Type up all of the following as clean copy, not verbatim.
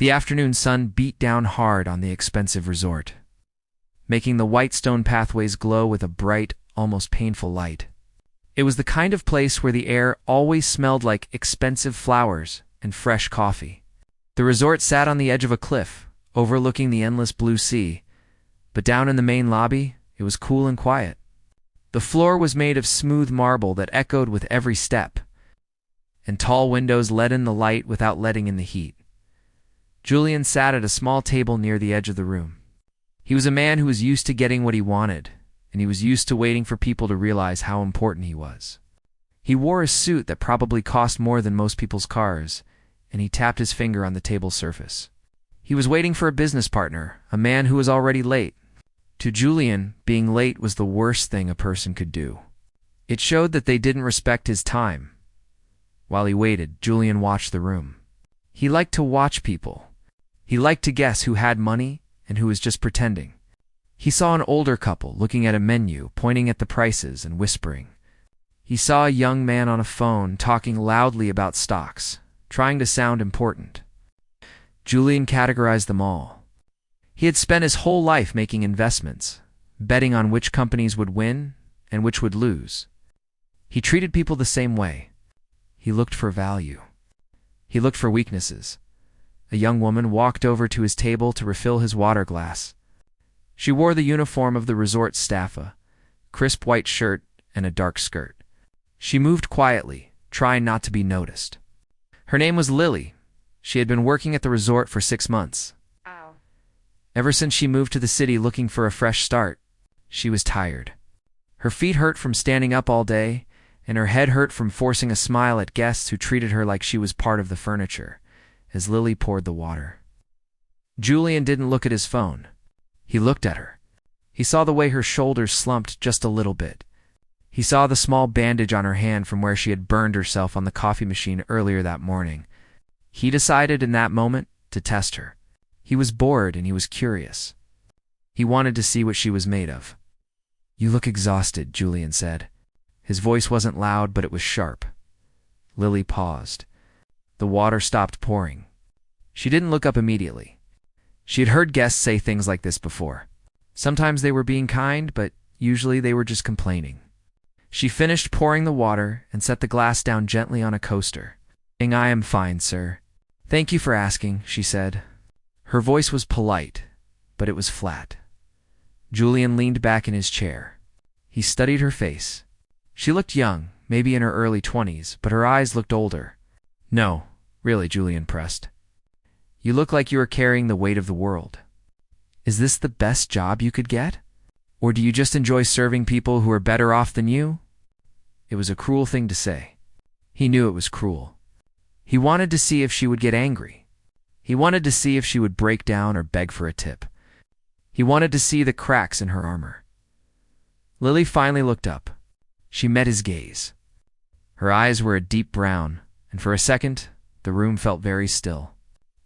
The afternoon sun beat down hard on the expensive resort, making the white stone pathways glow with a bright, almost painful light. It was the kind of place where the air always smelled like expensive flowers and fresh coffee. The resort sat on the edge of a cliff, overlooking the endless blue sea, but down in the main lobby, it was cool and quiet. The floor was made of smooth marble that echoed with every step, and tall windows let in the light without letting in the heat. Julian sat at a small table near the edge of the room. He was a man who was used to getting what he wanted, and he was used to waiting for people to realize how important he was. He wore a suit that probably cost more than most people's cars, and he tapped his finger on the table's surface. He was waiting for a business partner, a man who was already late. To Julian, being late was the worst thing a person could do. It showed that they didn't respect his time. While he waited, Julian watched the room. He liked to watch people. He liked to guess who had money and who was just pretending. He saw an older couple looking at a menu, pointing at the prices and whispering. He saw a young man on a phone talking loudly about stocks, trying to sound important. Julian categorized them all. He had spent his whole life making investments, betting on which companies would win and which would lose. He treated people the same way. He looked for value. He looked for weaknesses. A young woman walked over to his table to refill his water glass. She wore the uniform of the resort staff, a crisp white shirt and a dark skirt. She moved quietly, trying not to be noticed. Her name was Lily. She had been working at the resort for 6 months. Ever since she moved to the city looking for a fresh start, she was tired. Her feet hurt from standing up all day, and her head hurt from forcing a smile at guests who treated her like she was part of the furniture, as Lily poured the water. Julian didn't look at his phone. He looked at her. He saw the way her shoulders slumped just a little bit. He saw the small bandage on her hand from where she had burned herself on the coffee machine earlier that morning. He decided in that moment to test her. He was bored and he was curious. He wanted to see what she was made of. "You look exhausted," Julian said. His voice wasn't loud, but it was sharp. Lily paused. The water stopped pouring. She didn't look up immediately. She had heard guests say things like this before. Sometimes they were being kind, but usually they were just complaining. She finished pouring the water and set the glass down gently on a coaster. "I am fine, sir. Thank you for asking," she said. Her voice was polite, but it was flat. Julian leaned back in his chair. He studied her face. She looked young, maybe in her early 20s, but her eyes looked older. "No, really," Julian pressed. "You look like you are carrying the weight of the world. Is this the best job you could get? Or do you just enjoy serving people who are better off than you?" It was a cruel thing to say. He knew it was cruel. He wanted to see if she would get angry. He wanted to see if she would break down or beg for a tip. He wanted to see the cracks in her armor. Lily finally looked up. She met his gaze. Her eyes were a deep brown, and for a second, the room felt very still.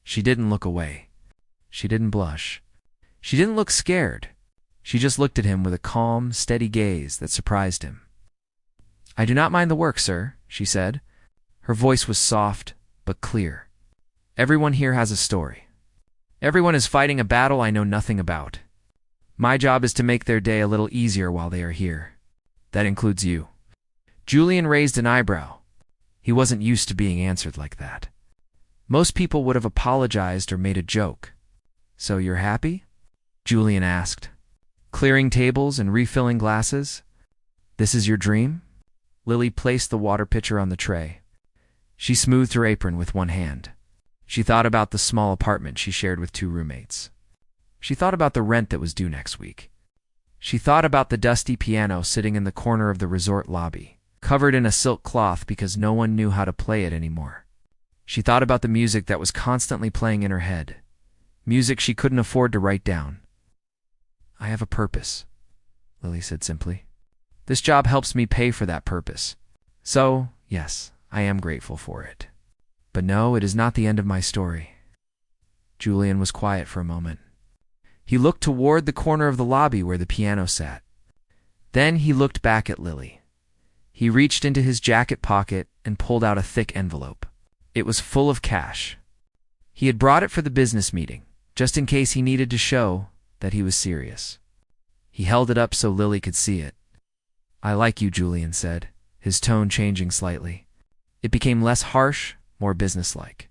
She didn't look away. She didn't blush. She didn't look scared. She just looked at him with a calm, steady gaze that surprised him. "I do not mind the work, sir," she said. Her voice was soft, but clear. "Everyone here has a story. Everyone is fighting a battle I know nothing about. My job is to make their day a little easier while they are here. That includes you." Julian raised an eyebrow. He wasn't used to being answered like that. Most people would have apologized or made a joke. "So you're happy?" Julian asked. "Clearing tables and refilling glasses? This is your dream?" Lily placed the water pitcher on the tray. She smoothed her apron with one hand. She thought about the small apartment she shared with 2 roommates. She thought about the rent that was due next week. She thought about the dusty piano sitting in the corner of the resort lobby, covered in a silk cloth because no one knew how to play it anymore. She thought about the music that was constantly playing in her head, music she couldn't afford to write down. "I have a purpose," Lily said simply. "This job helps me pay for that purpose. So, yes, I am grateful for it. But no, it is not the end of my story." Julian was quiet for a moment. He looked toward the corner of the lobby where the piano sat. Then he looked back at Lily. He reached into his jacket pocket and pulled out a thick envelope. It was full of cash. He had brought it for the business meeting, just in case he needed to show that he was serious. He held it up so Lily could see it. "I like you," Julian said, his tone changing slightly. It became less harsh, more businesslike.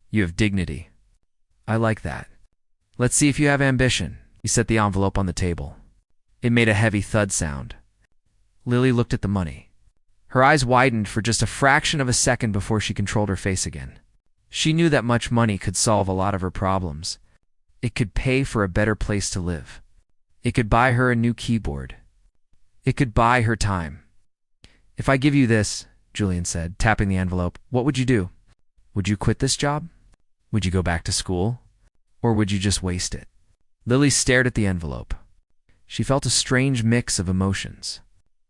"You have dignity. I like that. Let's see if you have ambition." He set the envelope on the table. It made a heavy thud sound. Lily looked at the money. Her eyes widened for just a fraction of a second before she controlled her face again. She knew that much money could solve a lot of her problems. It could pay for a better place to live. It could buy her a new keyboard. It could buy her time. "If I give you this," Julian said, tapping the envelope, "what would you do? Would you quit this job? Would you go back to school? Or would you just waste it?" Lily stared at the envelope. She felt a strange mix of emotions.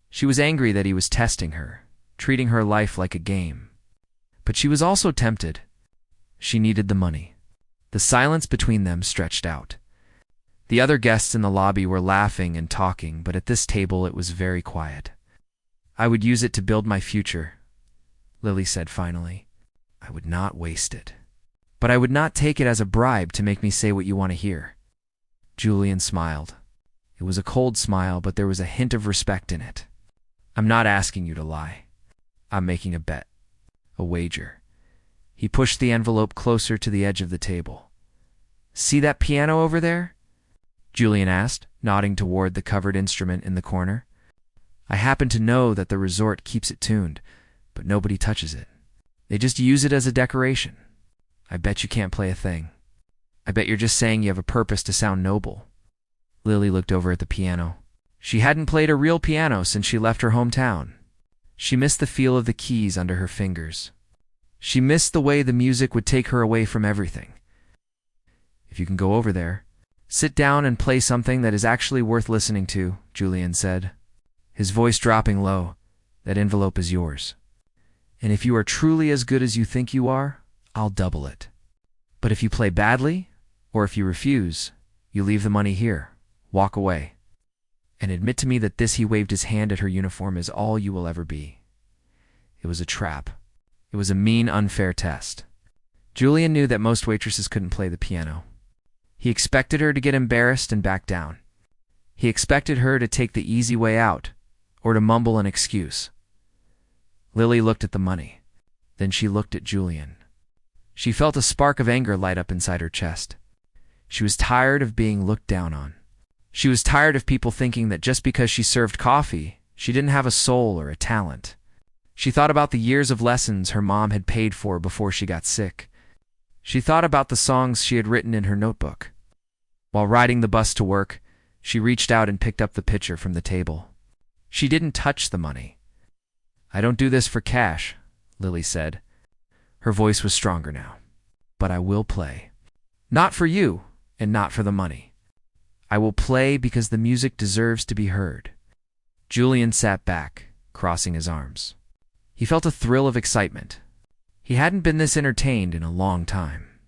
She was angry that he was testing her, treating her life like a game. But she was also tempted. She needed the money. The silence between them stretched out. The other guests in the lobby were laughing and talking, but at this table it was very quiet. "I would use it to build my future," Lily said finally. "I would not waste it. But I would not take it as a bribe to make me say what you want to hear." Julian smiled. It was a cold smile, but there was a hint of respect in it. "I'm not asking you to lie. I'm making a bet. A wager." He pushed the envelope closer to the edge of the table. "See that piano over there?" Julian asked, nodding toward the covered instrument in the corner. "I happen to know that the resort keeps it tuned, but nobody touches it. They just use it as a decoration. I bet you can't play a thing. I bet you're just saying you have a purpose to sound noble." Lily looked over at the piano. She hadn't played a real piano since she left her hometown. She missed the feel of the keys under her fingers. She missed the way the music would take her away from everything. "If you can go over there, sit down and play something that is actually worth listening to," Julian said, his voice dropping low. "That envelope is yours. And if you are truly as good as you think you are, I'll double it. But if you play badly, or if you refuse, you leave the money here, walk away, and admit to me that this," he waved his hand at her uniform, "is all you will ever be." It was a trap. It was a mean, unfair test. Julian knew that most waitresses couldn't play the piano. He expected her to get embarrassed and back down. He expected her to take the easy way out, or to mumble an excuse. Lily looked at the money. Then she looked at Julian. She felt a spark of anger light up inside her chest. She was tired of being looked down on. She was tired of people thinking that just because she served coffee, she didn't have a soul or a talent. She thought about the years of lessons her mom had paid for before she got sick. She thought about the songs she had written in her notebook. While riding the bus to work, she reached out and picked up the pitcher from the table. She didn't touch the money. "I don't do this for cash," Lily said. Her voice was stronger now. "But I will play. Not for you, and not for the money. I will play because the music deserves to be heard." Julian sat back, crossing his arms. He felt a thrill of excitement. He hadn't been this entertained in a long time.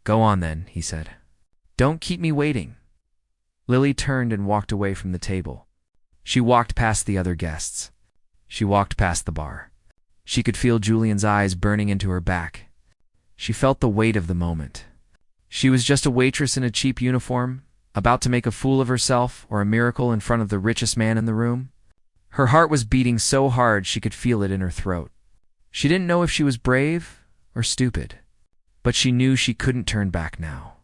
"Go on then," he said. "Don't keep me waiting." Lily turned and walked away from the table. She walked past the other guests. She walked past the bar. She could feel Julian's eyes burning into her back. She felt the weight of the moment. She was just a waitress in a cheap uniform, about to make a fool of herself or a miracle in front of the richest man in the room. Her heart was beating so hard she could feel it in her throat. She didn't know if she was brave or stupid, but she knew she couldn't turn back now.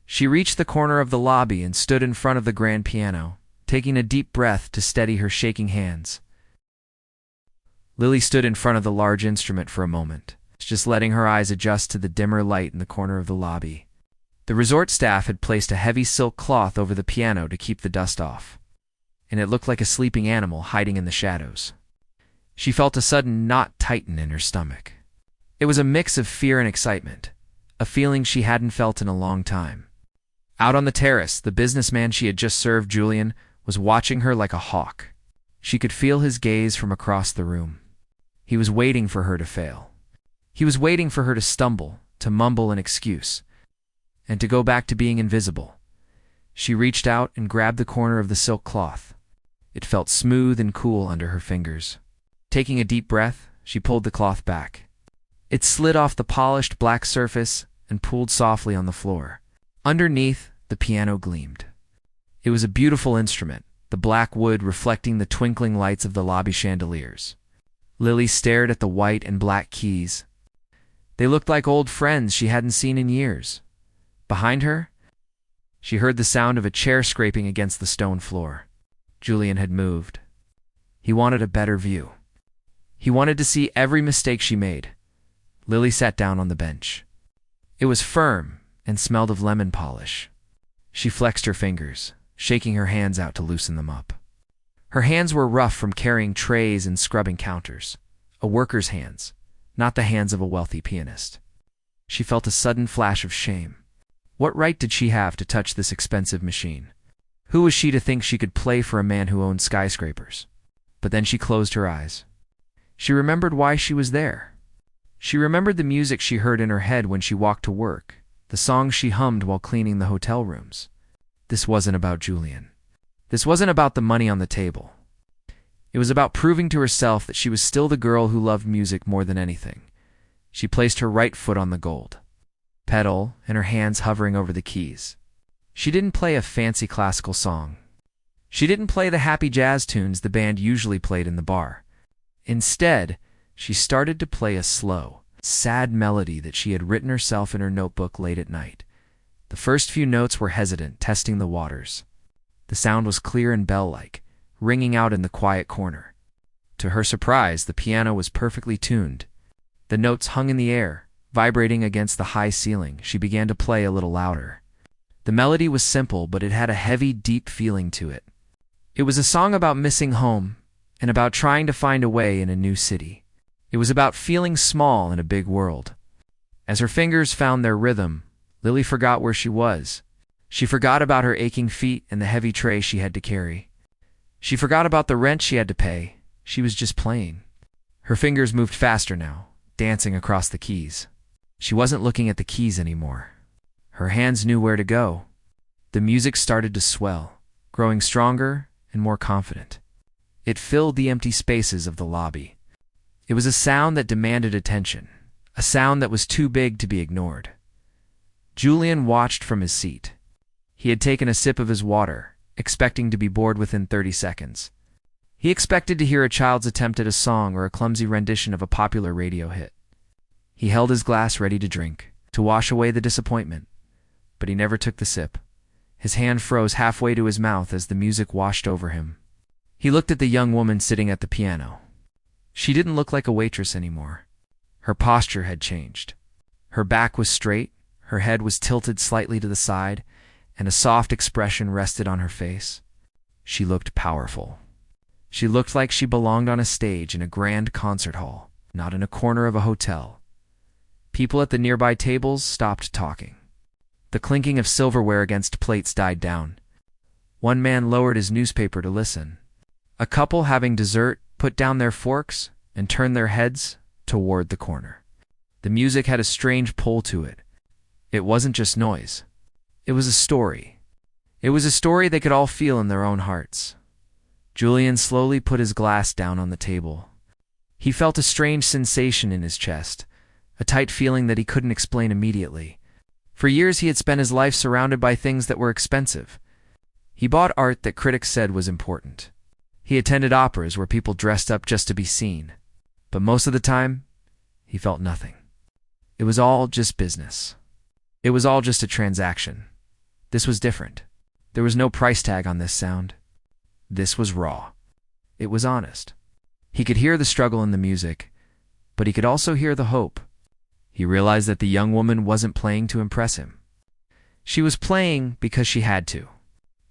She reached the corner of the lobby and stood in front of the grand piano, taking a deep breath to steady her shaking hands. Lily stood in front of the large instrument for a moment, just letting her eyes adjust to the dimmer light in the corner of the lobby. The resort staff had placed a heavy silk cloth over the piano to keep the dust off, and it looked like a sleeping animal hiding in the shadows. She felt a sudden knot tighten in her stomach. It was a mix of fear and excitement, a feeling she hadn't felt in a long time. Out on the terrace, the businessman she had just served, Julian, was watching her like a hawk. She could feel his gaze from across the room. He was waiting for her to fail. He was waiting for her to stumble, to mumble an excuse, and to go back to being invisible. She reached out and grabbed the corner of the silk cloth. It felt smooth and cool under her fingers. Taking a deep breath, she pulled the cloth back. It slid off the polished black surface and pulled softly on the floor. Underneath, the piano gleamed. It was a beautiful instrument, the black wood reflecting the twinkling lights of the lobby chandeliers. Lily stared at the white and black keys. They looked like old friends she hadn't seen in years. Behind her, she heard the sound of a chair scraping against the stone floor. Julian had moved. He wanted a better view. He wanted to see every mistake she made. Lily sat down on the bench. It was firm and smelled of lemon polish. She flexed her fingers, shaking her hands out to loosen them up. Her hands were rough from carrying trays and scrubbing counters. A worker's hands, not the hands of a wealthy pianist. She felt a sudden flash of shame. What right did she have to touch this expensive machine? Who was she to think she could play for a man who owned skyscrapers? But then she closed her eyes. She remembered why she was there. She remembered the music she heard in her head when she walked to work, the songs she hummed while cleaning the hotel rooms. This wasn't about Julian. This wasn't about the money on the table. It was about proving to herself that she was still the girl who loved music more than anything. She placed her right foot on the gold pedal and her hands hovering over the keys. She didn't play a fancy classical song. She didn't play the happy jazz tunes the band usually played in the bar. Instead, she started to play a slow, sad melody that she had written herself in her notebook late at night. The first few notes were hesitant, testing the waters. The sound was clear and bell-like, ringing out in the quiet corner. To her surprise, the piano was perfectly tuned. The notes hung in the air, vibrating against the high ceiling. She began to play a little louder. The melody was simple, but it had a heavy, deep feeling to it. It was a song about missing home and about trying to find a way in a new city. It was about feeling small in a big world. As her fingers found their rhythm, Lily forgot where she was. She forgot about her aching feet and the heavy tray she had to carry. She forgot about the rent she had to pay. She was just playing. Her fingers moved faster now, dancing across the keys. She wasn't looking at the keys anymore. Her hands knew where to go. The music started to swell, growing stronger and more confident. It filled the empty spaces of the lobby. It was a sound that demanded attention, a sound that was too big to be ignored. Julian watched from his seat. He had taken a sip of his water, expecting to be bored within 30 seconds. He expected to hear a child's attempt at a song or a clumsy rendition of a popular radio hit. He held his glass ready to drink, to wash away the disappointment, but he never took the sip. His hand froze halfway to his mouth as the music washed over him. He looked at the young woman sitting at the piano. She didn't look like a waitress anymore. Her posture had changed. Her back was straight, her head was tilted slightly to the side, and a soft expression rested on her face. She looked powerful. She looked like she belonged on a stage in a grand concert hall, not in a corner of a hotel. People at the nearby tables stopped talking. The clinking of silverware against plates died down. One man lowered his newspaper to listen. A couple having dessert put down their forks and turned their heads toward the corner. The music had a strange pull to it. It wasn't just noise. It was a story. It was a story they could all feel in their own hearts. Julian slowly put his glass down on the table. He felt a strange sensation in his chest, a tight feeling that he couldn't explain immediately. For years he had spent his life surrounded by things that were expensive. He bought art that critics said was important. He attended operas where people dressed up just to be seen. But most of the time, he felt nothing. It was all just business. It was all just a transaction. This was different. There was no price tag on this sound. This was raw. It was honest. He could hear the struggle in the music, but he could also hear the hope. He realized that the young woman wasn't playing to impress him. She was playing because she had to.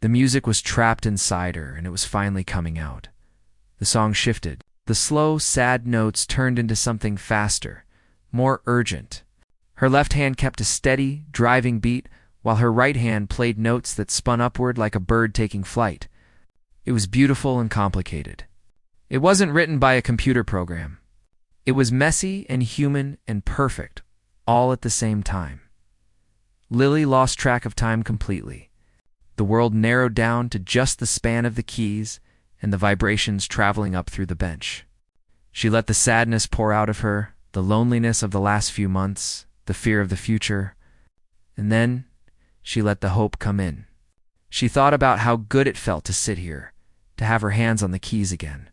The music was trapped inside her, and it was finally coming out. The song shifted. The slow, sad notes turned into something faster, more urgent. Her left hand kept a steady, driving beat, while her right hand played notes that spun upward like a bird taking flight. It was beautiful and complicated. It wasn't written by a computer program. It was messy and human and perfect, all at the same time. Lily lost track of time completely. The world narrowed down to just the span of the keys and the vibrations traveling up through the bench. She let the sadness pour out of her, the loneliness of the last few months, the fear of the future. And then she let the hope come in. She thought about how good it felt to sit here, to have her hands on the keys again.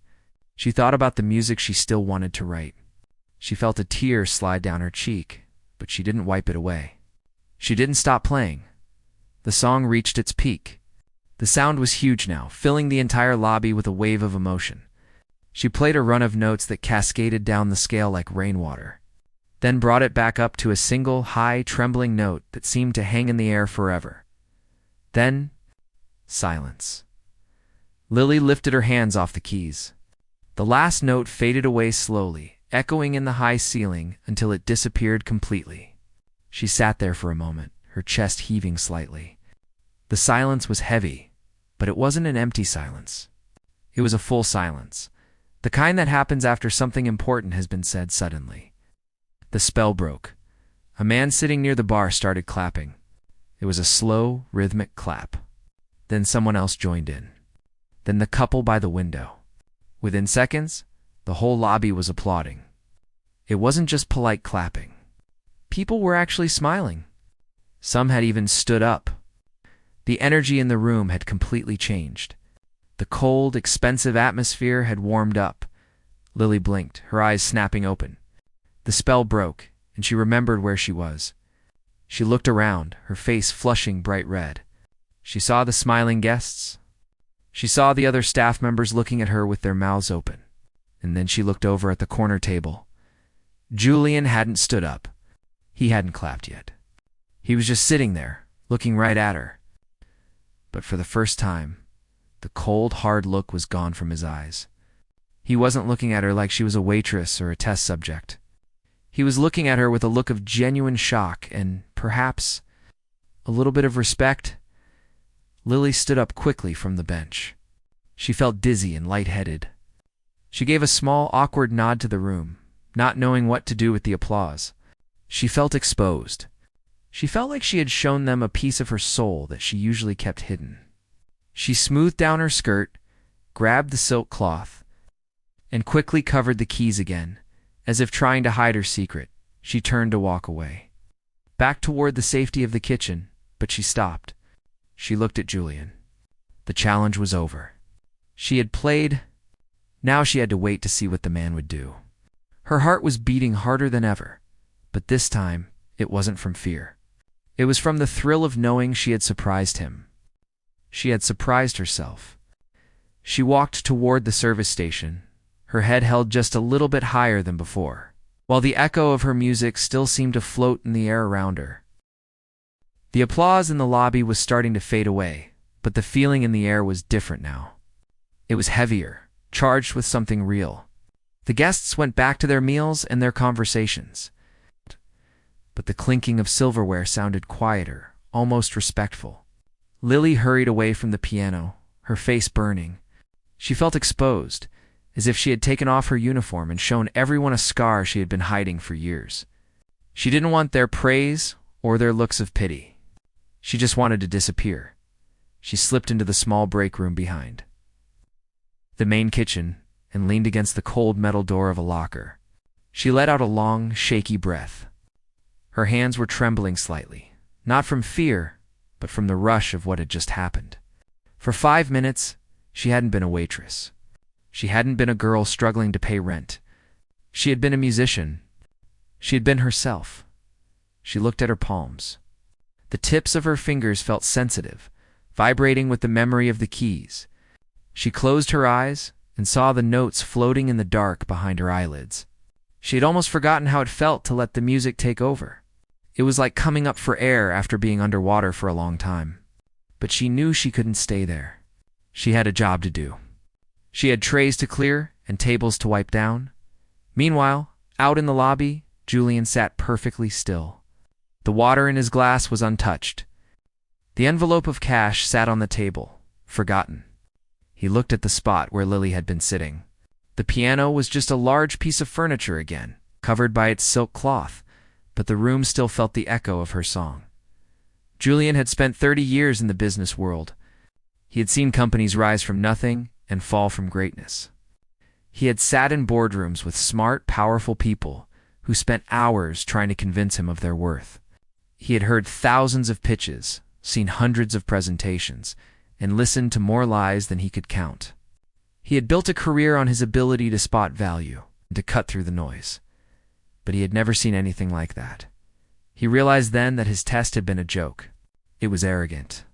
She thought about the music she still wanted to write. She felt a tear slide down her cheek, but she didn't wipe it away. She didn't stop playing. The song reached its peak. The sound was huge now, filling the entire lobby with a wave of emotion. She played a run of notes that cascaded down the scale like rainwater, then brought it back up to a single, high, trembling note that seemed to hang in the air forever. Then, silence. Lily lifted her hands off the keys. The last note faded away slowly, echoing in the high ceiling until it disappeared completely. She sat there for a moment, her chest heaving slightly. The silence was heavy, but it wasn't an empty silence. It was a full silence, the kind that happens after something important has been said suddenly. The spell broke. A man sitting near the bar started clapping. It was a slow, rhythmic clap. Then someone else joined in. Then the couple by the window. Within seconds, the whole lobby was applauding. It wasn't just polite clapping. People were actually smiling. Some had even stood up. The energy in the room had completely changed. The cold, expensive atmosphere had warmed up. Lily blinked, her eyes snapping open. The spell broke, and she remembered where she was. She looked around, her face flushing bright red. She saw the smiling guests. She saw the other staff members looking at her with their mouths open. And then she looked over at the corner table. Julian hadn't stood up. He hadn't clapped yet. He was just sitting there, looking right at her. But for the first time, the cold, hard look was gone from his eyes. He wasn't looking at her like she was a waitress or a test subject. He was looking at her with a look of genuine shock and, perhaps, a little bit of respect. Lily stood up quickly from the bench. She felt dizzy and lightheaded. She gave a small, awkward nod to the room, not knowing what to do with the applause. She felt exposed. She felt like she had shown them a piece of her soul that she usually kept hidden. She smoothed down her skirt, grabbed the silk cloth, and quickly covered the keys again. As if trying to hide her secret, she turned to walk away. Back toward the safety of the kitchen, but she stopped. She looked at Julian. The challenge was over. She had played. Now she had to wait to see what the man would do. Her heart was beating harder than ever, but this time it wasn't from fear. It was from the thrill of knowing she had surprised him. She had surprised herself. She walked toward the service station, her head held just a little bit higher than before, while the echo of her music still seemed to float in the air around her. The applause in the lobby was starting to fade away, but the feeling in the air was different now. It was heavier, charged with something real. The guests went back to their meals and their conversations. But the clinking of silverware sounded quieter, almost respectful. Lily hurried away from the piano, her face burning. She felt exposed, as if she had taken off her uniform and shown everyone a scar she had been hiding for years. She didn't want their praise or their looks of pity. She just wanted to disappear. She slipped into the small break room behind the main kitchen and leaned against the cold metal door of a locker. She let out a long, shaky breath. Her hands were trembling slightly, not from fear, but from the rush of what had just happened. For 5 minutes, she hadn't been a waitress. She hadn't been a girl struggling to pay rent. She had been a musician. She had been herself. She looked at her palms. The tips of her fingers felt sensitive, vibrating with the memory of the keys. She closed her eyes and saw the notes floating in the dark behind her eyelids. She had almost forgotten how it felt to let the music take over. It was like coming up for air after being underwater for a long time. But she knew she couldn't stay there. She had a job to do. She had trays to clear and tables to wipe down. Meanwhile, out in the lobby, Julian sat perfectly still. The water in his glass was untouched. The envelope of cash sat on the table, forgotten. He looked at the spot where Lily had been sitting. The piano was just a large piece of furniture again, covered by its silk cloth, but the room still felt the echo of her song. Julian had spent 30 years in the business world. He had seen companies rise from nothing and fall from greatness. He had sat in boardrooms with smart, powerful people who spent hours trying to convince him of their worth. He had heard thousands of pitches, seen hundreds of presentations, and listened to more lies than he could count. He had built a career on his ability to spot value and to cut through the noise. But he had never seen anything like that. He realized then that his test had been a joke. It was arrogant.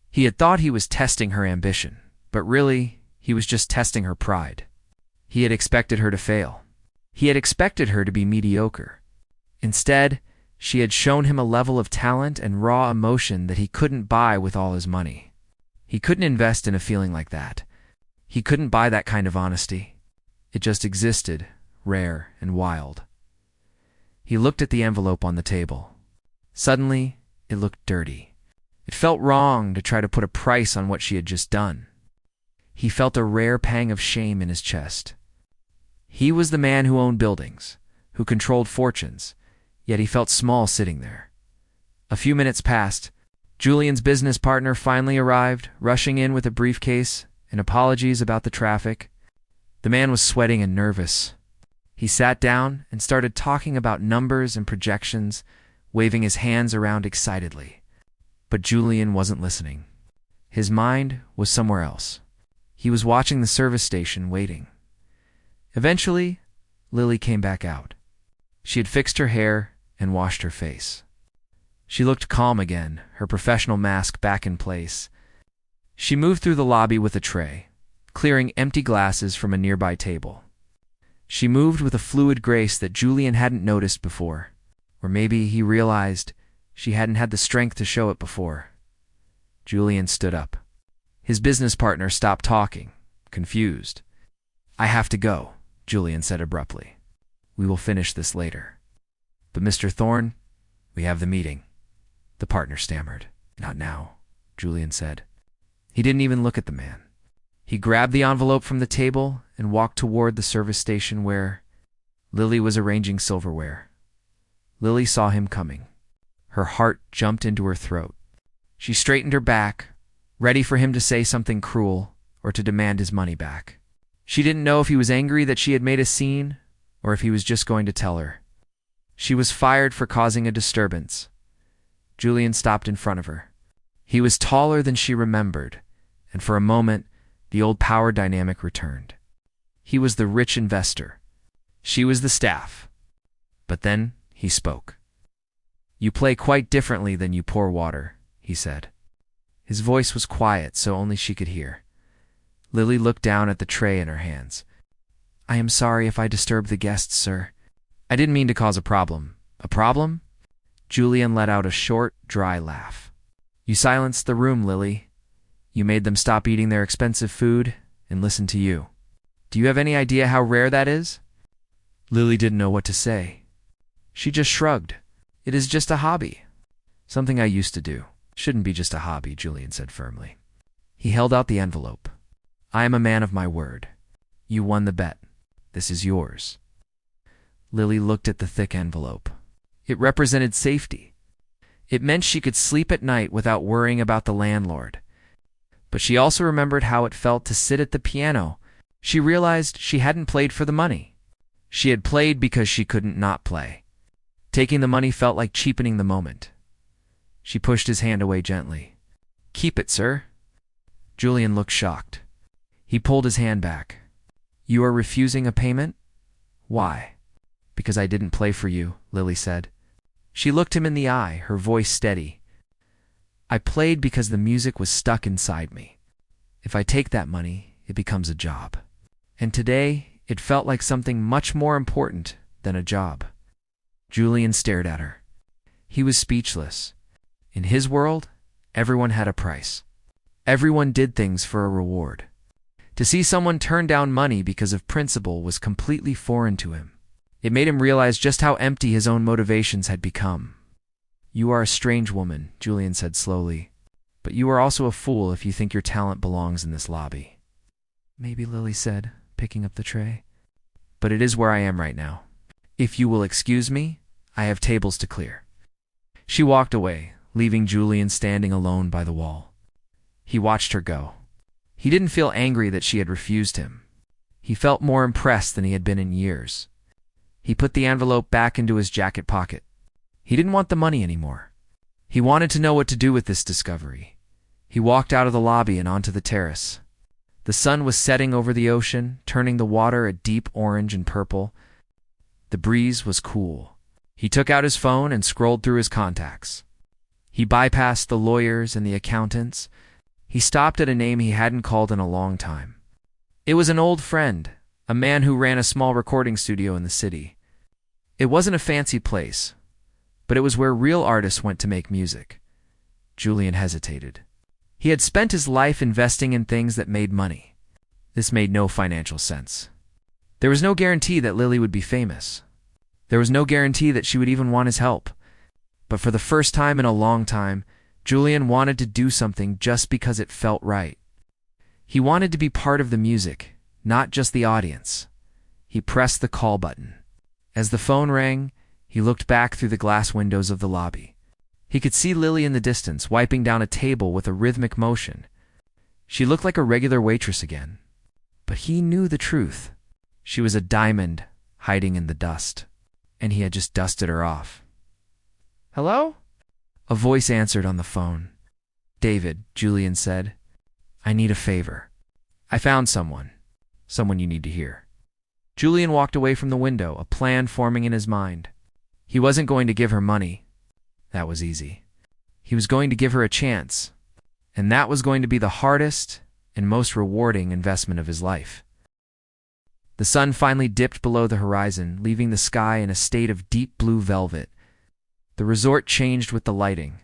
He had thought he was testing her ambition, but really, he was just testing her pride. He had expected her to fail. He had expected her to be mediocre. Instead, she had shown him a level of talent and raw emotion that he couldn't buy with all his money. He couldn't invest in a feeling like that. He couldn't buy that kind of honesty. It just existed, rare and wild. He looked at the envelope on the table. Suddenly, it looked dirty. It felt wrong to try to put a price on what she had just done. He felt a rare pang of shame in his chest. He was the man who owned buildings, who controlled fortunes, yet he felt small sitting there. A few minutes passed. Julian's business partner finally arrived, rushing in with a briefcase and apologies about the traffic. The man was sweating and nervous. He sat down and started talking about numbers and projections, waving his hands around excitedly. But Julian wasn't listening. His mind was somewhere else. He was watching the service station, waiting. Eventually, Lily came back out. She had fixed her hair and washed her face. She looked calm again, her professional mask back in place. She moved through the lobby with a tray, clearing empty glasses from a nearby table. She moved with a fluid grace that Julian hadn't noticed before, or maybe he realized she hadn't had the strength to show it before. Julian stood up. His business partner stopped talking, confused. "I have to go," Julian said abruptly. "We will finish this later." "But Mr. Thorne, we have the meeting," the partner stammered. "Not now," Julian said. He didn't even look at the man. He grabbed the envelope from the table and walked toward the service station where Lily was arranging silverware. Lily saw him coming. Her heart jumped into her throat. She straightened her back, ready for him to say something cruel or to demand his money back. She didn't know if he was angry that she had made a scene or if he was just going to tell her. She was fired for causing a disturbance. Julian stopped in front of her. He was taller than she remembered, and for a moment, the old power dynamic returned. He was the rich investor. She was the staff. But then he spoke. "You play quite differently than you pour water," he said. His voice was quiet, so only she could hear. Lily looked down at the tray in her hands. "I am sorry if I disturbed the guests, sir. I didn't mean to cause a problem." "A problem?" Julian let out a short, dry laugh. "You silenced the room, Lily. You made them stop eating their expensive food and listen to you. Do you have any idea how rare that is?" Lily didn't know what to say. She just shrugged. "It is just a hobby. Something I used to do. Shouldn't be just a hobby," Julian said firmly. He held out the envelope. "I am a man of my word. You won the bet. This is yours." Lily looked at the thick envelope. It represented safety. It meant she could sleep at night without worrying about the landlord. But she also remembered how it felt to sit at the piano. She realized she hadn't played for the money. She had played because she couldn't not play. Taking the money felt like cheapening the moment. She pushed his hand away gently. "Keep it, sir." Julian looked shocked. He pulled his hand back. "You are refusing a payment?" "Why?" "Because I didn't play for you," Lily said. She looked him in the eye, her voice steady. "I played because the music was stuck inside me. If I take that money, it becomes a job. And today, it felt like something much more important than a job." Julian stared at her. He was speechless. In his world, everyone had a price. Everyone did things for a reward. To see someone turn down money because of principle was completely foreign to him. It made him realize just how empty his own motivations had become. "You are a strange woman," Julian said slowly, "but you are also a fool if you think your talent belongs in this lobby." "Maybe," Lily said, picking up the tray. "But it is where I am right now. If you will excuse me, I have tables to clear." She walked away, leaving Julian standing alone by the wall. He watched her go. He didn't feel angry that she had refused him. He felt more impressed than he had been in years. He put the envelope back into his jacket pocket. He didn't want the money anymore. He wanted to know what to do with this discovery. He walked out of the lobby and onto the terrace. The sun was setting over the ocean, turning the water a deep orange and purple. The breeze was cool. He took out his phone and scrolled through his contacts. He bypassed the lawyers and the accountants. He stopped at a name he hadn't called in a long time. It was an old friend, a man who ran a small recording studio in the city. It wasn't a fancy place, but it was where real artists went to make music. Julian hesitated. He had spent his life investing in things that made money. This made no financial sense. There was no guarantee that Lily would be famous. There was no guarantee that she would even want his help. But for the first time in a long time, Julian wanted to do something just because it felt right. He wanted to be part of the music, not just the audience. He pressed the call button. As the phone rang, he looked back through the glass windows of the lobby. He could see Lily in the distance, wiping down a table with a rhythmic motion. She looked like a regular waitress again. But he knew the truth. She was a diamond hiding in the dust, and he had just dusted her off. "Hello?" A voice answered on the phone. "David," Julian said. "I need a favor. I found someone you need to hear." Julian walked away from the window, a plan forming in his mind. He wasn't going to give her money. That was easy. He was going to give her a chance, and that was going to be the hardest and most rewarding investment of his life. The sun finally dipped below the horizon, leaving the sky in a state of deep blue velvet. The resort changed with the lighting.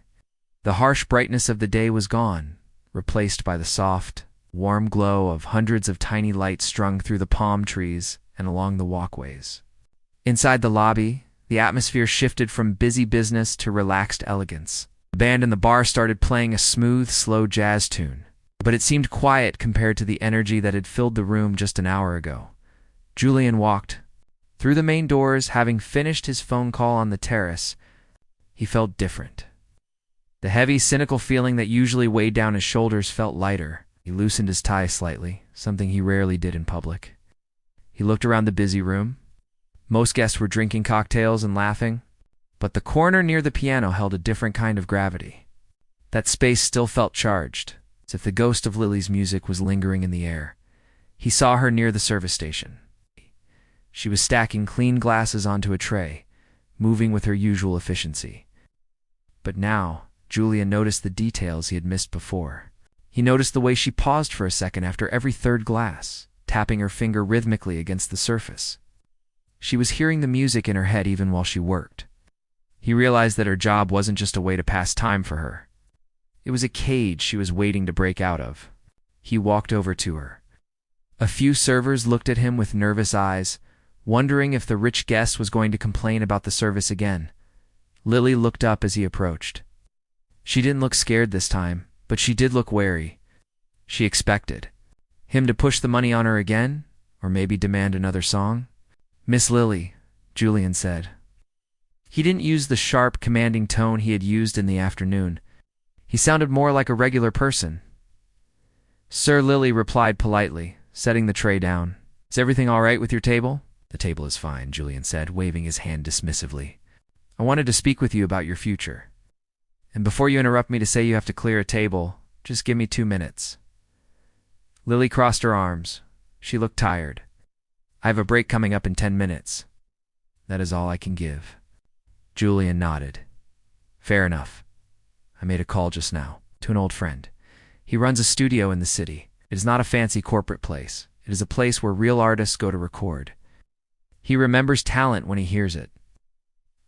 The harsh brightness of the day was gone, replaced by the soft, warm glow of hundreds of tiny lights strung through the palm trees and along the walkways. Inside the lobby, the atmosphere shifted from busy business to relaxed elegance. The band in the bar started playing a smooth, slow jazz tune, but it seemed quiet compared to the energy that had filled the room just an hour ago. Julian walked through the main doors, having finished his phone call on the terrace. He felt different. The heavy, cynical feeling that usually weighed down his shoulders felt lighter. He loosened his tie slightly, something he rarely did in public. He looked around the busy room. Most guests were drinking cocktails and laughing, but the corner near the piano held a different kind of gravity. That space still felt charged, as if the ghost of Lily's music was lingering in the air. He saw her near the service station. She was stacking clean glasses onto a tray, moving with her usual efficiency. But now, Julian noticed the details he had missed before. He noticed the way she paused for a second after every third glass, tapping her finger rhythmically against the surface. She was hearing the music in her head even while she worked. He realized that her job wasn't just a way to pass time for her. It was a cage she was waiting to break out of. He walked over to her. A few servers looked at him with nervous eyes, wondering if the rich guest was going to complain about the service again. Lily looked up as he approached. She didn't look scared this time, but she did look wary. She expected him to push the money on her again, or maybe demand another song. "Miss Lily," Julian said. He didn't use the sharp, commanding tone he had used in the afternoon. He sounded more like a regular person. "Sir," Lily replied politely, setting the tray down. "Is everything all right with your table?" "The table is fine," Julian said, waving his hand dismissively. "I wanted to speak with you about your future. And before you interrupt me to say you have to clear a table, just give me 2 minutes." Lily crossed her arms. She looked tired. "I have a break coming up in 10 minutes. That is all I can give." Julian nodded. "Fair enough. I made a call just now to an old friend. He runs a studio in the city. It is not a fancy corporate place. It is a place where real artists go to record. He remembers talent when he hears it."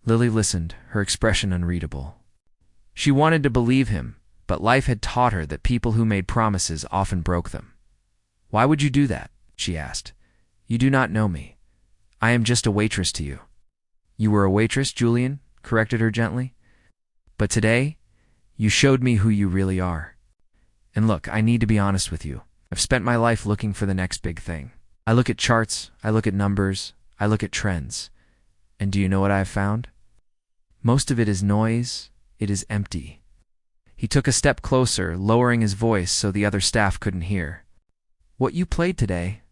Lily listened, her expression unreadable. She wanted to believe him, but life had taught her that people who made promises often broke them. "Why would you do that?" she asked. "You do not know me. I am just a waitress to you." "You were a waitress," Julian corrected her gently. "But today, you showed me who you really are. And look, I need to be honest with you. I've spent my life looking for the next big thing. I look at charts, I look at numbers, I look at trends. And do you know what I have found? Most of it is noise. It is empty." He took a step closer, lowering his voice so the other staff couldn't hear. "What you played today,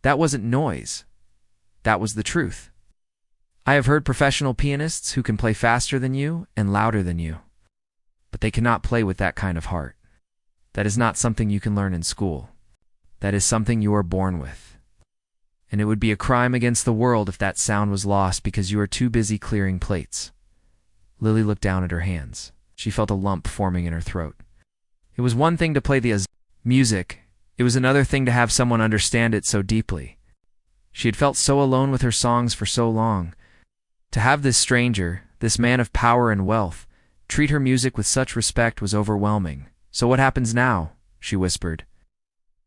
that wasn't noise. That was the truth. I have heard professional pianists who can play faster than you and louder than you. but they cannot play with that kind of heart. That is not something you can learn in school. That is something you are born with. And it would be a crime against the world if that sound was lost because you are too busy clearing plates. Lily looked down at her hands. She felt a lump forming in her throat. It was one thing to play the music. It was another thing to have someone understand it so deeply. She had felt so alone with her songs for so long. To have this stranger, this man of power and wealth, treat her music with such respect was overwhelming. "So what happens now?" she whispered.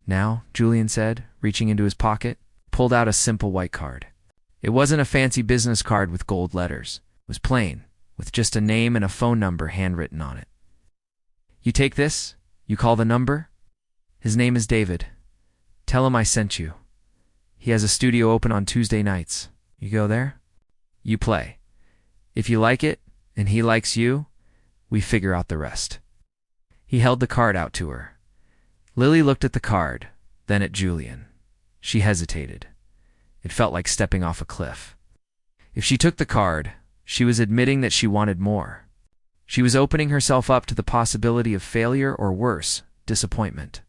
"Now," Julian said, reaching into his pocket, pulled out a simple white card. It wasn't a fancy business card with gold letters. It was plain, with just a name and a phone number handwritten on it. "You take this? You call the number? His name is David. Tell him I sent you. He has a studio open on Tuesday nights. You go there? You play. If you like it, and he likes you, we figure out the rest." He held the card out to her. Lily looked at the card, then at Julian. She hesitated. It felt like stepping off a cliff. If she took the card, she was admitting that she wanted more. She was opening herself up to the possibility of failure or worse, disappointment.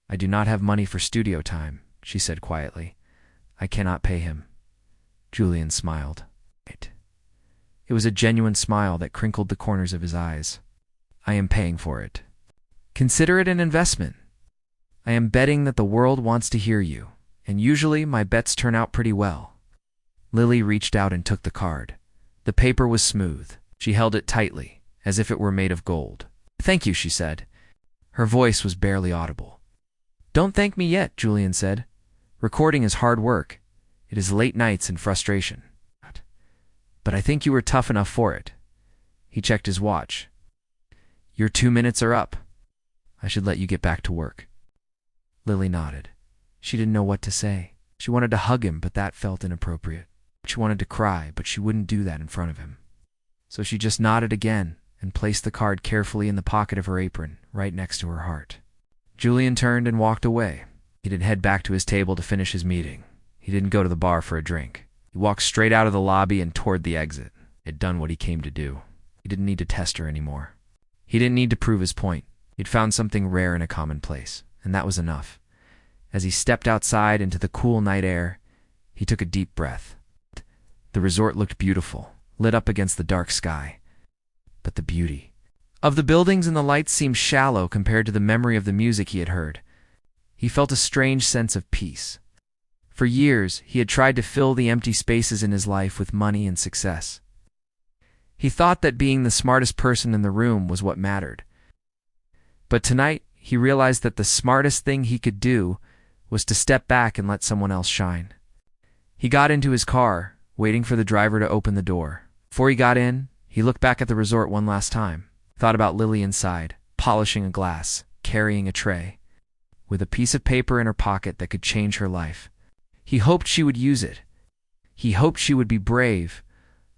"I do not have money for studio time," she said quietly. "I cannot pay him." Julian smiled. It was a genuine smile that crinkled the corners of his eyes. "I am paying for it. Consider it an investment. I am betting that the world wants to hear you, and usually my bets turn out pretty well." Lily reached out and took the card. The paper was smooth. She held it tightly, as if it were made of gold. "Thank you," she said. Her voice was barely audible. "Don't thank me yet," Julian said. "Recording is hard work. It is late nights and frustration. But I think you were tough enough for it." He checked his watch. "Your 2 minutes are up. I should let you get back to work." Lily nodded. She didn't know what to say. She wanted to hug him, but that felt inappropriate. She wanted to cry, but she wouldn't do that in front of him. So she just nodded again and placed the card carefully in the pocket of her apron, right next to her heart. Julian turned and walked away. He didn't head back to his table to finish his meeting. He didn't go to the bar for a drink. He walked straight out of the lobby and toward the exit. He had done what he came to do. He didn't need to test her anymore. He didn't need to prove his point. He'd found something rare in a common place, and that was enough. As he stepped outside into the cool night air, he took a deep breath. The resort looked beautiful, lit up against the dark sky. But the beauty of the buildings and the lights seemed shallow compared to the memory of the music he had heard. He felt a strange sense of peace. For years, he had tried to fill the empty spaces in his life with money and success. He thought that being the smartest person in the room was what mattered. But tonight, he realized that the smartest thing he could do was to step back and let someone else shine. He got into his car, waiting for the driver to open the door. Before he got in, he looked back at the resort one last time, thought about Lily inside, polishing a glass, carrying a tray, with a piece of paper in her pocket that could change her life. He hoped she would use it. He hoped she would be brave.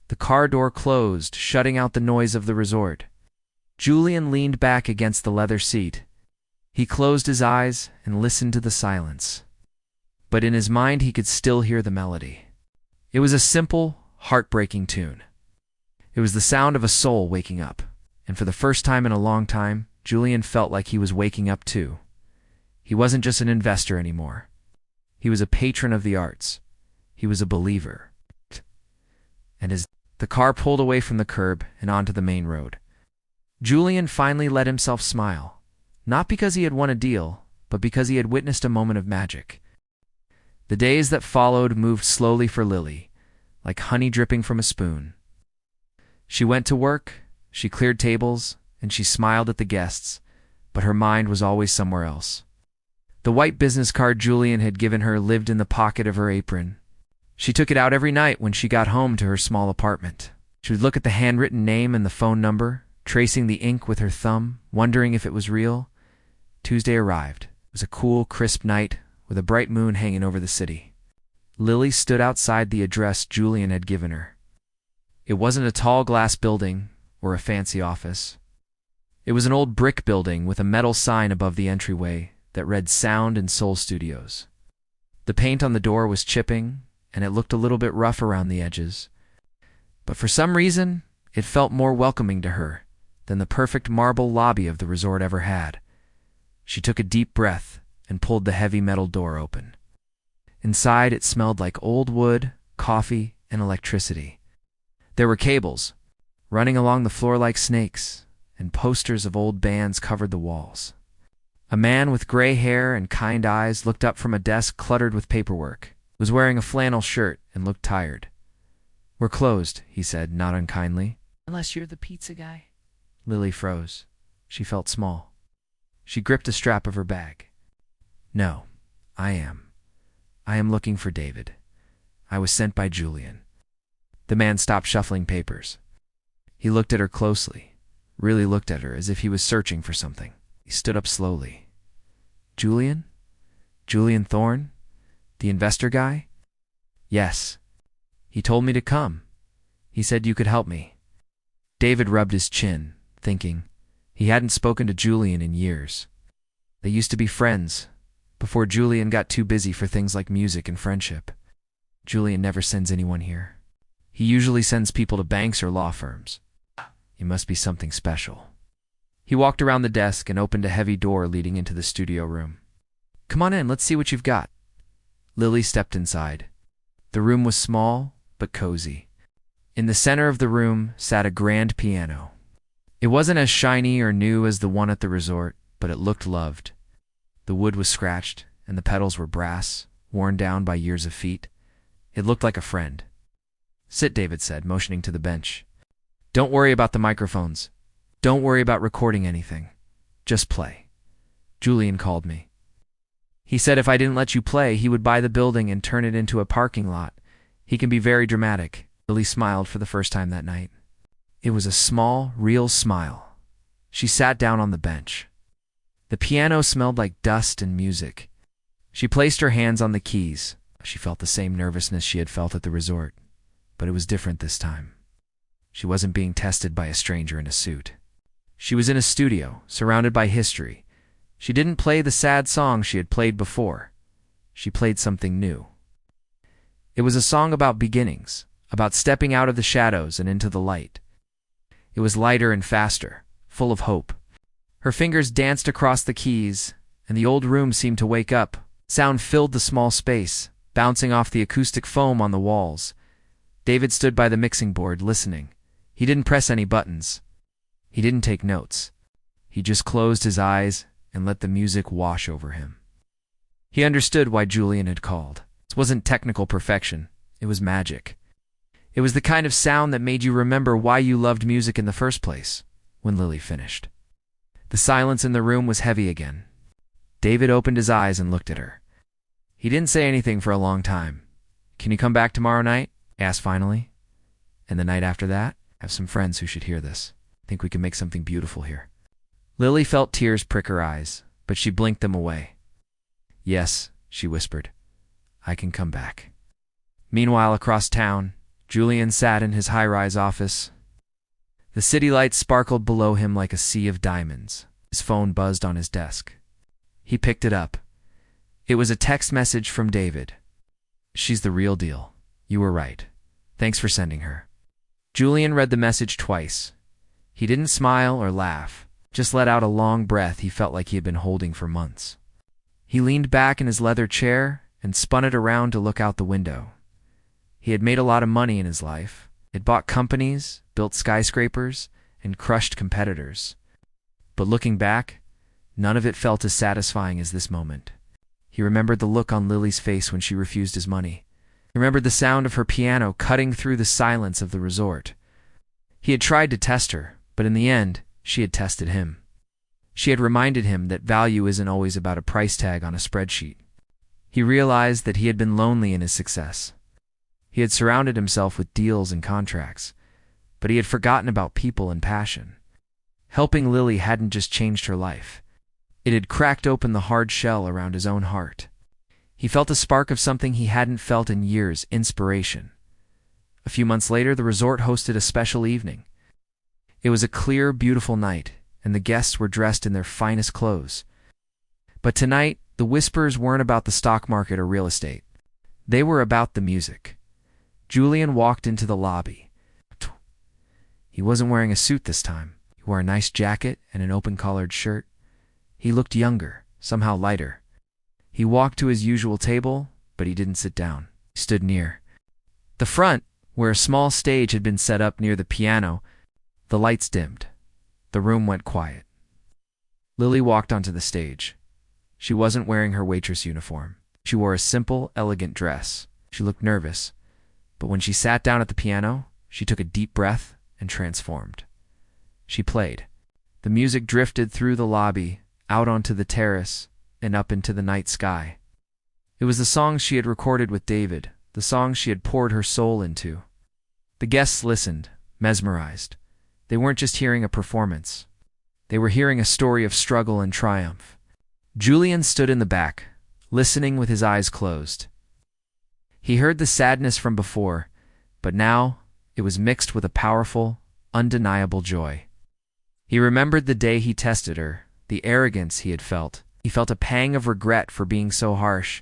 The car door closed, shutting out the noise of the resort. Julian leaned back against the leather seat. He closed his eyes and listened to the silence. But in his mind he could still hear the melody. It was a simple, heartbreaking tune. It was the sound of a soul waking up. And for the first time in a long time, Julian felt like he was waking up too. He wasn't just an investor anymore. He was a patron of the arts. He was a believer. And as the car pulled away from the curb and onto the main road, Julian finally let himself smile, not because he had won a deal, but because he had witnessed a moment of magic. The days that followed moved slowly for Lily, like honey dripping from a spoon. She went to work, she cleared tables, and she smiled at the guests, but her mind was always somewhere else. The white business card Julian had given her lived in the pocket of her apron. She took it out every night when she got home to her small apartment. She would look at the handwritten name and the phone number, tracing the ink with her thumb, wondering if it was real. Tuesday arrived. It was a cool, crisp night with a bright moon hanging over the city. Lily stood outside the address Julian had given her. It wasn't a tall glass building or a fancy office. It was an old brick building with a metal sign above the entryway that read Sound and Soul Studios. The paint on the door was chipping, and it looked a little bit rough around the edges. But for some reason, it felt more welcoming to her than the perfect marble lobby of the resort ever had. She took a deep breath and pulled the heavy metal door open. Inside, it smelled like old wood, coffee, and electricity. There were cables running along the floor like snakes, and posters of old bands covered the walls. A man with gray hair and kind eyes looked up from a desk cluttered with paperwork. He was wearing a flannel shirt and looked tired. "We're closed," he said, not unkindly. "Unless you're the pizza guy." Lily froze. She felt small. She gripped a strap of her bag. "No, I am. I am looking for David. I was sent by Julian." The man stopped shuffling papers. He looked at her closely, really looked at her as if he was searching for something. He stood up slowly. "Julian? Julian Thorne? The investor guy?" "Yes. He told me to come. He said you could help me." David rubbed his chin, thinking. He hadn't spoken to Julian in years. They used to be friends, before Julian got too busy for things like music and friendship. Julian never sends anyone here. He usually sends people to banks or law firms. It must be something special. He walked around the desk and opened a heavy door leading into the studio room. "Come on in, let's see what you've got." Lily stepped inside. The room was small, but cozy. In the center of the room sat a grand piano. It wasn't as shiny or new as the one at the resort, but it looked loved. The wood was scratched, and the pedals were brass, worn down by years of feet. It looked like a friend. "Sit," David said, motioning to the bench. "Don't worry about the microphones. Don't worry about recording anything. Just play. Julian called me. He said if I didn't let you play, he would buy the building and turn it into a parking lot. He can be very dramatic." Lily smiled for the first time that night. It was a small, real smile. She sat down on the bench. The piano smelled like dust and music. She placed her hands on the keys. She felt the same nervousness she had felt at the resort, but it was different this time. She wasn't being tested by a stranger in a suit. She was in a studio, surrounded by history. She didn't play the sad song she had played before. She played something new. It was a song about beginnings, about stepping out of the shadows and into the light. It was lighter and faster, full of hope. Her fingers danced across the keys, and the old room seemed to wake up. Sound filled the small space, bouncing off the acoustic foam on the walls. David stood by the mixing board, listening. He didn't press any buttons. He didn't take notes. He just closed his eyes and let the music wash over him. He understood why Julian had called. It wasn't technical perfection. It was magic. It was the kind of sound that made you remember why you loved music in the first place. When Lily finished, the silence in the room was heavy again. David opened his eyes and looked at her. He didn't say anything for a long time. "Can you come back tomorrow night?" he asked finally. "And the night after that? I have some friends who should hear this. I think we can make something beautiful here." Lily felt tears prick her eyes, but she blinked them away. "Yes," she whispered. "I can come back." Meanwhile, across town, Julian sat in his high-rise office. The city lights sparkled below him like a sea of diamonds. His phone buzzed on his desk. He picked it up. It was a text message from David. "She's the real deal. You were right. Thanks for sending her." Julian read the message twice. He didn't smile or laugh, just let out a long breath he felt like he had been holding for months. He leaned back in his leather chair and spun it around to look out the window. He had made a lot of money in his life. He'd bought companies, built skyscrapers, and crushed competitors. But looking back, none of it felt as satisfying as this moment. He remembered the look on Lily's face when she refused his money. He remembered the sound of her piano cutting through the silence of the resort. He had tried to test her, but in the end, she had tested him. She had reminded him that value isn't always about a price tag on a spreadsheet. He realized that he had been lonely in his success. He had surrounded himself with deals and contracts, but he had forgotten about people and passion. Helping Lily hadn't just changed her life. It had cracked open the hard shell around his own heart. He felt a spark of something he hadn't felt in years, inspiration. A few months later, the resort hosted a special evening. It was a clear, beautiful night, and the guests were dressed in their finest clothes. But tonight, the whispers weren't about the stock market or real estate. They were about the music. Julian walked into the lobby. He wasn't wearing a suit this time. He wore a nice jacket and an open-collared shirt. He looked younger, somehow lighter. He walked to his usual table, but he didn't sit down. He stood near the front, where a small stage had been set up near the piano. The lights dimmed. The room went quiet. Lily walked onto the stage. She wasn't wearing her waitress uniform. She wore a simple, elegant dress. She looked nervous, but when she sat down at the piano, she took a deep breath and transformed. She played. The music drifted through the lobby, out onto the terrace, and up into the night sky. It was the songs she had recorded with David, the songs she had poured her soul into. The guests listened, mesmerized. They weren't just hearing a performance. They were hearing a story of struggle and triumph. Julian stood in the back, listening with his eyes closed. He heard the sadness from before, but now it was mixed with a powerful, undeniable joy. He remembered the day he tested her, the arrogance he had felt. He felt a pang of regret for being so harsh,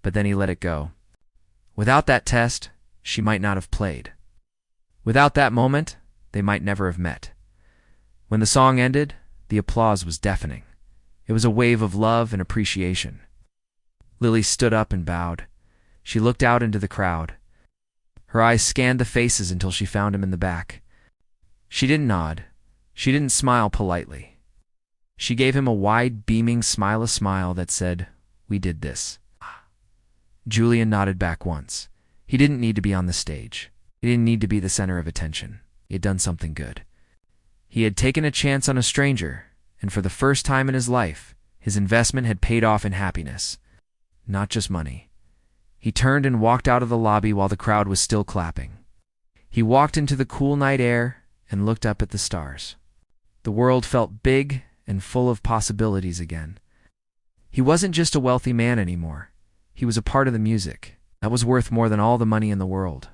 but then he let it go. Without that test, she might not have played. Without that moment, they might never have met. When the song ended, the applause was deafening. It was a wave of love and appreciation. Lily stood up and bowed. She looked out into the crowd. Her eyes scanned the faces until she found him in the back. She didn't nod. She didn't smile politely. She gave him a wide, beaming smile, a smile that said, "We did this." Julian nodded back once. He didn't need to be on the stage. He didn't need to be the center of attention. He had done something good. He had taken a chance on a stranger, and for the first time in his life, his investment had paid off in happiness, not just money. He turned and walked out of the lobby while the crowd was still clapping. He walked into the cool night air and looked up at the stars. The world felt big and full of possibilities again. He wasn't just a wealthy man anymore. He was a part of the music. That was worth more than all the money in the world.